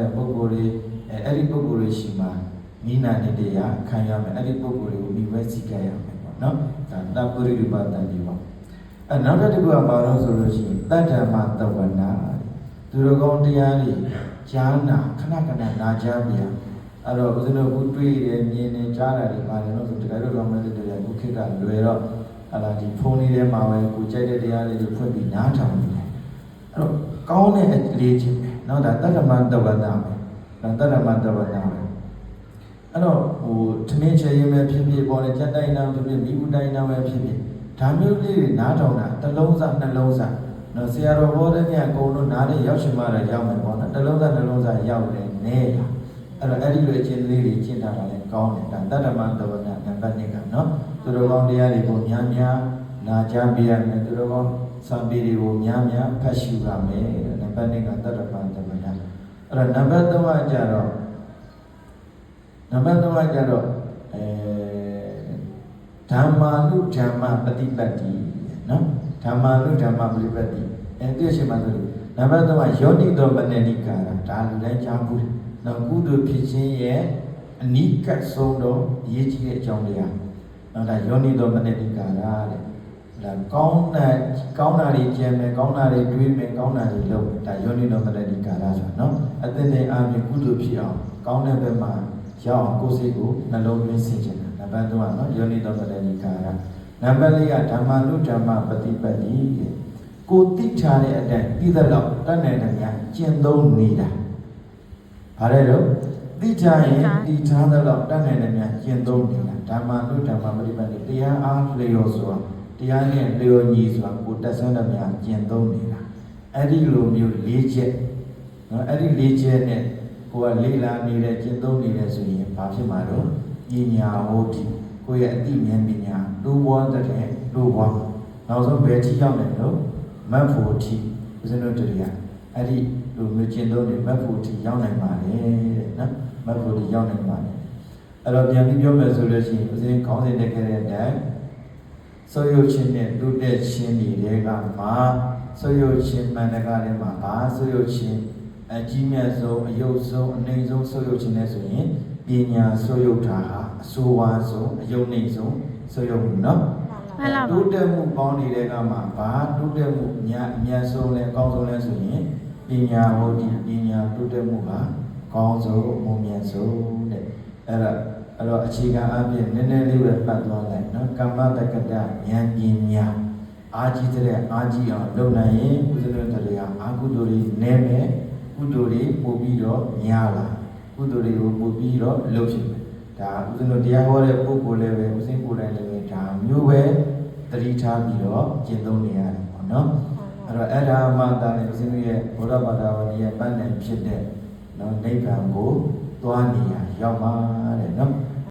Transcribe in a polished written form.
တဲ့ပုဂ္ဂိုလ်တွေအဲ့ဒီပုဂ္ဂိုလ်တွေရှိမှနိနာနေတရားခံရမယ်အဲ့ဒီပုဂ္ဂိုလ်တွေကိုမိဘစီကရမယ်ပေါ့နော်ဒါတပုရိရူပတန်ဒီပေါ့နောက်တစ်ခုကဘာလို့ဆိုလို့ရှိရင်တတ္တမတဝနာသူတော်ကောင်းတရားတွေကြားနာခဏခဏနာကြားပြအဲ့တော့ဦးဇင်းတို့ခုတွေ့တယ်မြင်နေကြားတာတွေပါတယ်လို့ဆိုတကယ်လို့ကောင်းတဲ့တရားခုခေတ်ကလွယ်တော့အဲ့ဒါဒီဖုန်းလေးထဲမှာပဲကိုကြိုက်တဲ့တရားလေးတွေဖွင့်ပြီးနားထောင်နေတယ်အဲ့တော့ကောင်းတဲ့အလေးချင်းပဲเนาะဒါတတ္တမတဝနာပဲဒါတတ္တမတဝနာပဲအဲ့တော့ထမင်းချေရင်ပဲဖြစ်ဖြစ်ပေါ်လေကြက်တိုင်းနာဖြစ်ဖြစ်မိဘူးတိုင်းနာပဲဖြစ်ဖြစ်ဒါမျိုးလေးတွေနားထောင်တာတစ်လုံးစားနှလုံးစားနော်ဆရာတော်ဟောတဲ့ညအကုန်လုံးနားနဲ့ရောက်ရှင်မှတော့ရောက်မယ်ပေါ့နော်တစ်လုံးစားနှလုံးစားရောက်တယ်နဲတာအဲ့တော့အဲ့ဒီလိုအချင်းလေးတွေကျင့်တာလည်းကောင်းတယ်ဒါတတ္တမတဝနာနံပါတ်1ကနော်သူတော်ကောင်းတရားတွေကိုများများနာကြားပြရမယ်သူတော်ကောင်းစာပေတွေကိုများများဖတ်ရှုရမယ်နံပါတ်2ကတတ္တမတဝနာအဲ့တော့နံပါတ်3ကကြတော့ဓမ္မာနုဓမ္မပฏิပတ်တိနော်ဓမ္မာနုဓမ္မပฏิပတ်တိတည့်ရှိမှဆိုလို့နံပါတ်3ကယောတိတောပဏိနိကာရဒါလူတိုင်းကြားဘူးနော်ကုသိုလ်ဖြစ်ခြင်းရဲ့အနိကဆုံးတော့အရေးကြီးတဲ့အကြောင်းတရားနော်ဒါယောနိတောပဏိနိကာရတဲ့ဒါကောင်းတာတွေကြံမယ်ကောင်းတာတွေတွေးမယ်ကောင်းတာတွေလုပ်ဒါယောနိတောပဏိနိကာရဆိုတာနော်အသင်တဲ့အားဖြင့်ကုသိုလ်ဖြစ်အောင်ကောင်းတဲ့ဘက်မှာရောက်အောင်ကိုယ်စိတ်ကိုနှလုံးသွင်းစေချင်တာနံပါတ်3ကနော်ယောနိတောပဏိနိကာရနံပါတ်4ကဓမ္မာနုဓမ္မပฏิပတ်တိကိုသိထားတဲ့အတိုင်းသိသလောက်တတ်နိုင်တယ်များကျင့်သုံးနေတာဘာလဲတော့သိထားရင်သိထားသလောက်တတ်နိုင်တယ်များကျင့်သုံးနေတာဓမ္မာနုဓမ္မပฏิပတ်တိတရားအားလျော်စွာတရားနဲ့လျော်ညီစွာကိုတက်ဆန်းတဲ့များကျင့်သုံးနေတာအဲ့ဒီလိုမျိုး၄ချက်နော်အဲ့ဒီ၄ချက်နဲ့ကိုကလေ့လာနေတဲ့ကျင့်သုံးနေတယ်ဆိုရင်ဘာဖြစ်မှာတော့ပညာဟောတိကိုယ့်ရဲ့အသိဉာဏ်ပညာတိုးပွားတဲ့တိုးပွားနောက်ဆုံးဘယ်ထိရောက်နိုင်လို့မတ်ဖို့ထိဦးဇင်းတို့တရားအဲ့ဒီလိုမျိုးကျင့်သုံးနေမတ်ဖို့ထိရောက်နိုင်ပါလေတဲ့နော်မတ်ဖို့ထိရောက်နိုင်ပါလေအဲ့တော့ပြန်ပြီးပြောမယ်ဆိုလို့ရှိရင်ဦးဇင်းကောင်းစဉ်တက်ခဲ့တဲ့အတိုင်းဆိုရုပ်ချင်းနဲ့တုတဲ့ချင်းတွေကမှာဆိုရုပ်ချင်းမှန်တကားထဲမှာဘာဆိုရုပ်ချင်းအကြီးမြတ်ဆုံးအယုတ်ဆုံးအနှိမ်ဆုံးဆိုရုပ်ချင်းနဲ့ဆိုရင်ပညာဆိုရုပ်တာဟာအဆိုးဝါးဆုံးအယုတ်နှိမ်ဆုံးဆိုရုပ်နော်တိုးတက်မှုပေါင်းနေတဲ့ကမှာဘာတိုးတက်မှုအများဆုံးလဲအကောင်းဆုံးလဲဆိုရင်ပညာဟောဒီပညာတိုးတက်မှုကကောင်းဆုံးအမှုမြတ်ဆုံးတဲ့အဲ့တော့အခြေခံအပြင်နည်းနည်းလေးပဲပတ်သွားလိုက်နော်ကမ္မတက္ကတဉာဏ်ပညာအာကြီးတဲ့အာကြီးအောင်လုပ်နိုင်ရင်ဦးဇင်းတို့တရားအာကုသိုလ်တွေနည်းမယ်ကုသိုလ်တွေပို့ပြီးတော့များလာကုသိုလ်တွေကိုပို့ပြီးတော့လုပ်ဖြစ်မယ်ဒါဦးဇင်းတို့တရားဟောတဲ့ပုဂ္ဂိုလ်လည်းပဲဦးဇင်းကိုယ်တိုင်လည်းပဲဒါမျိုးပဲသတိထားပြီးတော့ကျင့်သုံးနေရတယ်ပေါ့နော်အဲ့တော့အဲ့ဒါမှတာလည်းဦးဇင်းတို့ရဲ့ဘုရားဘာသာဝင်ရဲ့ပန်းနိုင်ဖြစ်တဲ့နော်နိဗ္ဗာန်ကိုသွားနေရရောက်ပါတဲ့နော်